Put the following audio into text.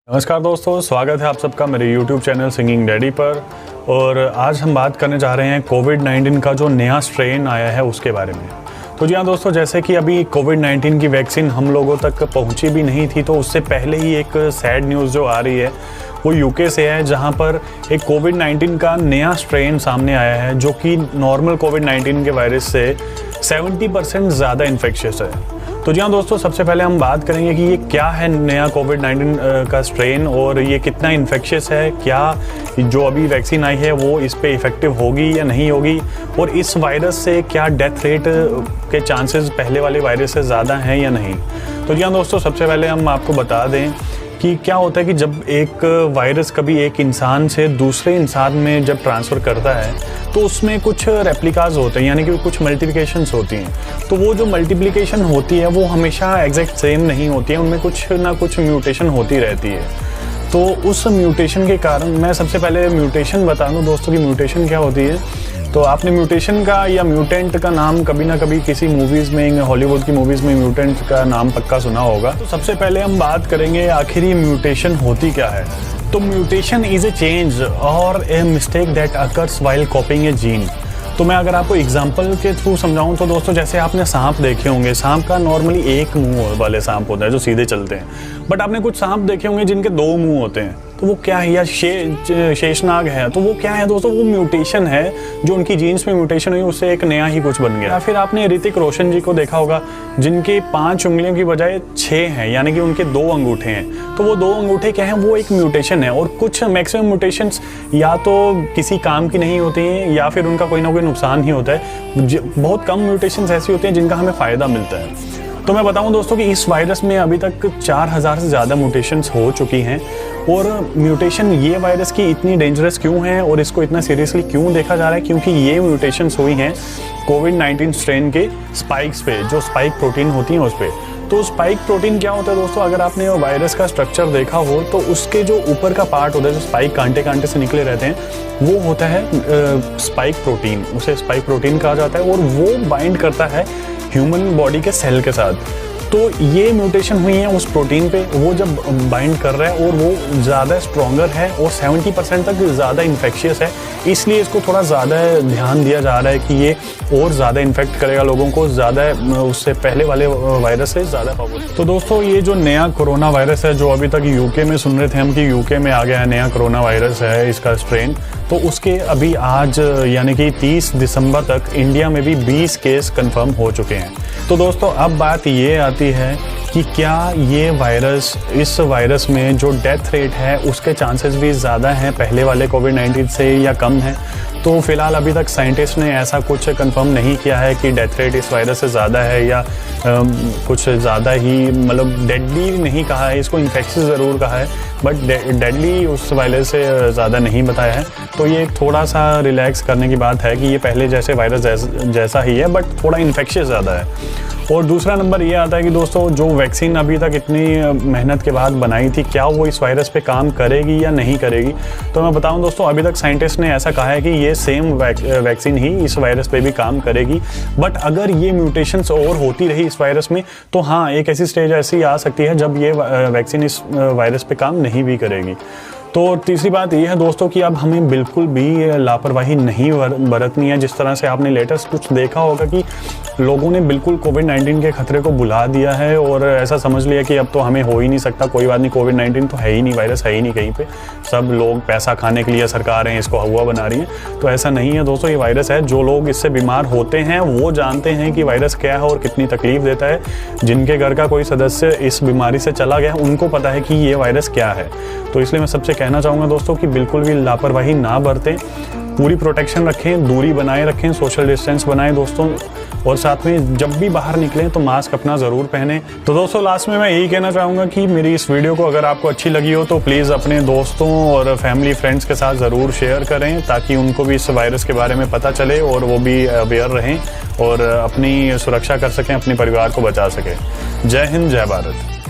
नमस्कार दोस्तों, स्वागत है आप सबका मेरे YouTube चैनल सिंगिंग डैडी पर। और आज हम बात करने जा रहे हैं कोविड-19 का जो नया स्ट्रेन आया है उसके बारे में। तो जी हाँ दोस्तों, जैसे कि अभी कोविड-19 की वैक्सीन हम लोगों तक पहुंची भी नहीं थी, तो उससे पहले ही एक सैड न्यूज़ जो आ रही है वो यूके से है, जहां पर एक कोविड-19 का नया स्ट्रेन सामने आया है जो कि नॉर्मल कोविड-19 के वायरस से 70% ज़्यादा इन्फेक्शियस है। तो जी हाँ दोस्तों, सबसे पहले हम बात करेंगे कि ये क्या है नया कोविड-19 का स्ट्रेन और ये कितना इन्फेक्शियस है, क्या जो अभी वैक्सीन आई है वो इस पे इफ़ेक्टिव होगी या नहीं होगी, और इस वायरस से क्या डेथ रेट के चांसेस पहले वाले वायरस से ज़्यादा हैं या नहीं। तो जी हाँ दोस्तों, सबसे पहले हम आपको बता दें कि क्या होता है कि जब एक वायरस कभी एक इंसान से दूसरे इंसान में जब ट्रांसफ़र करता है तो उसमें कुछ रेप्लिकाज होते हैं, यानी कि कुछ मल्टीप्लिकेशंस होती हैं। तो वो जो मल्टीप्लिकेशन होती है वो हमेशा एग्जैक्ट सेम नहीं होती है, उनमें कुछ ना कुछ म्यूटेशन होती रहती है। तो उस म्यूटेशन के कारण मैं सबसे पहले म्यूटेशन बता दूँ दोस्तों कि म्यूटेशन क्या होती है। तो आपने म्यूटेशन का या म्यूटेंट का नाम कभी ना कभी किसी मूवीज़ में, हॉलीवुड की मूवीज़ में म्यूटेंट का नाम पक्का सुना होगा। तो सबसे पहले हम बात करेंगे आखिर ये म्यूटेशन होती क्या है। तो म्यूटेशन इज़ ए चेंज और a mistake that occurs while कॉपिंग A gene. तो मैं अगर आपको एग्जांपल के थ्रू समझाऊं तो दोस्तों, जैसे आपने सांप देखे होंगे, सांप का नॉर्मली एक मुंह वाले सांप होता है जो सीधे चलते हैं, बट आपने कुछ सांप देखे होंगे जिनके दो मुंह होते हैं। तो वो क्या है, या शेषनाग है, तो वो क्या है दोस्तों, वो म्यूटेशन है जो उनकी जीन्स में म्यूटेशन हुई, उससे एक नया ही कुछ बन गया। या फिर आपने ऋतिक रोशन जी को देखा होगा जिनके 5 उंगलियों की बजाय 6 हैं, यानी कि उनके 2 अंगूठे हैं। तो वो 2 अंगूठे क्या हैं, वो एक म्यूटेशन है। और कुछ मैक्सिमम म्यूटेशंस या तो किसी काम की नहीं होती हैं या फिर उनका कोई ना कोई नुकसान ही होता है। बहुत कम म्यूटेशंस ऐसी होती हैं जिनका हमें फ़ायदा मिलता है। तो मैं बताऊं दोस्तों कि इस वायरस में अभी तक 4000 से ज़्यादा म्यूटेशंस हो चुकी हैं। और म्यूटेशन ये वायरस की इतनी डेंजरस क्यों है और इसको इतना सीरियसली क्यों देखा जा रहा है, क्योंकि ये म्यूटेशंस हुई हैं कोविड-19 स्ट्रेन के स्पाइक्स पे, जो स्पाइक प्रोटीन होती हैं उस पर। तो स्पाइक प्रोटीन क्या होता है दोस्तों, अगर आपने वायरस का स्ट्रक्चर देखा हो तो उसके जो ऊपर का पार्ट होता है, जो स्पाइक कांटे कांटे से निकले रहते हैं, वो होता है स्पाइक प्रोटीन। उसे स्पाइक प्रोटीन कहा जाता है और वो बाइंड करता है ह्यूमन बॉडी के सेल के साथ। तो ये म्यूटेशन हुई है उस प्रोटीन पे, वो जब बाइंड कर रहा है और वो ज़्यादा स्ट्रॉन्गर है और 70% तक ज़्यादा इन्फेक्शियस है, इसलिए इसको थोड़ा ज़्यादा ध्यान दिया जा रहा है कि ये और ज़्यादा इन्फेक्ट करेगा लोगों को, ज़्यादा उससे पहले वाले वायरस से ज़्यादा पावरफुल। तो दोस्तों, ये जो नया कोरोना वायरस है जो अभी तक यूके में सुन रहे थे हम कि यूके में आ गया है नया कोरोना वायरस है इसका स्ट्रेन, तो उसके अभी आज यानी कि 30 दिसंबर तक इंडिया में भी 20 केस कंफर्म हो चुके हैं। तो दोस्तों, अब बात ये आती है कि क्या ये वायरस, इस वायरस में जो डेथ रेट है उसके चांसेस भी ज़्यादा हैं पहले वाले कोविड-19 से या कम है। तो फिलहाल अभी तक साइंटिस्ट ने ऐसा कुछ कंफर्म नहीं किया है कि डेथ रेट इस वायरस से ज़्यादा है या कुछ ज़्यादा ही, मतलब डेडली नहीं कहा है इसको, इन्फेक्शियस ज़रूर कहा है, बट डेडली उस वायरस से ज़्यादा नहीं बताया है। तो ये एक थोड़ा सा रिलैक्स करने की बात है कि ये पहले जैसे वायरस जैसा ही है, बट थोड़ा इन्फेक्शियस ज़्यादा है। और दूसरा नंबर ये आता है कि दोस्तों, जो वैक्सीन अभी तक इतनी मेहनत के बाद बनाई थी, क्या वो इस वायरस पे काम करेगी या नहीं करेगी। तो मैं बताऊं दोस्तों, अभी तक साइंटिस्ट ने ऐसा कहा है कि ये सेम वैक्सीन ही इस वायरस पे भी काम करेगी, बट अगर ये म्यूटेशंस और होती रही इस वायरस में तो हाँ, एक ऐसी स्टेज ऐसी आ सकती है जब ये वैक्सीन इस वायरस पे काम नहीं भी करेगी। तो तीसरी बात ये है दोस्तों कि अब हमें बिल्कुल भी लापरवाही नहीं बरतनी है। जिस तरह से आपने लेटेस्ट कुछ देखा होगा कि लोगों ने बिल्कुल कोविड-19 के खतरे को भुला दिया है और ऐसा समझ लिया कि अब तो हमें हो ही नहीं सकता, कोई बात नहीं, कोविड-19 तो है ही नहीं, वायरस है ही नहीं कहीं पे, सब लोग पैसा खाने के लिए सरकारें इसको हुआ बना रही हैं। तो ऐसा नहीं है दोस्तों, ये वायरस है। जो लोग इससे बीमार होते हैं वो जानते हैं कि वायरस क्या है और कितनी तकलीफ देता है। जिनके घर का कोई सदस्य इस बीमारी से चला गया उनको पता है कि ये वायरस क्या है। तो इसलिए मैं सबसे कहना चाहूँगा दोस्तों कि बिल्कुल भी लापरवाही ना बरतें, पूरी प्रोटेक्शन रखें, दूरी बनाए रखें, सोशल डिस्टेंस बनाएं दोस्तों, और साथ में जब भी बाहर निकलें तो मास्क अपना ज़रूर पहनें। तो दोस्तों, लास्ट में मैं यही कहना चाहूँगा कि मेरी इस वीडियो को अगर आपको अच्छी लगी हो तो प्लीज़ अपने दोस्तों और फैमिली फ्रेंड्स के साथ ज़रूर शेयर करें, ताकि उनको भी इस वायरस के बारे में पता चले और वो भी अवेयर रहें और अपनी सुरक्षा कर सकें, अपने परिवार को बचा सकें। जय हिंद, जय भारत।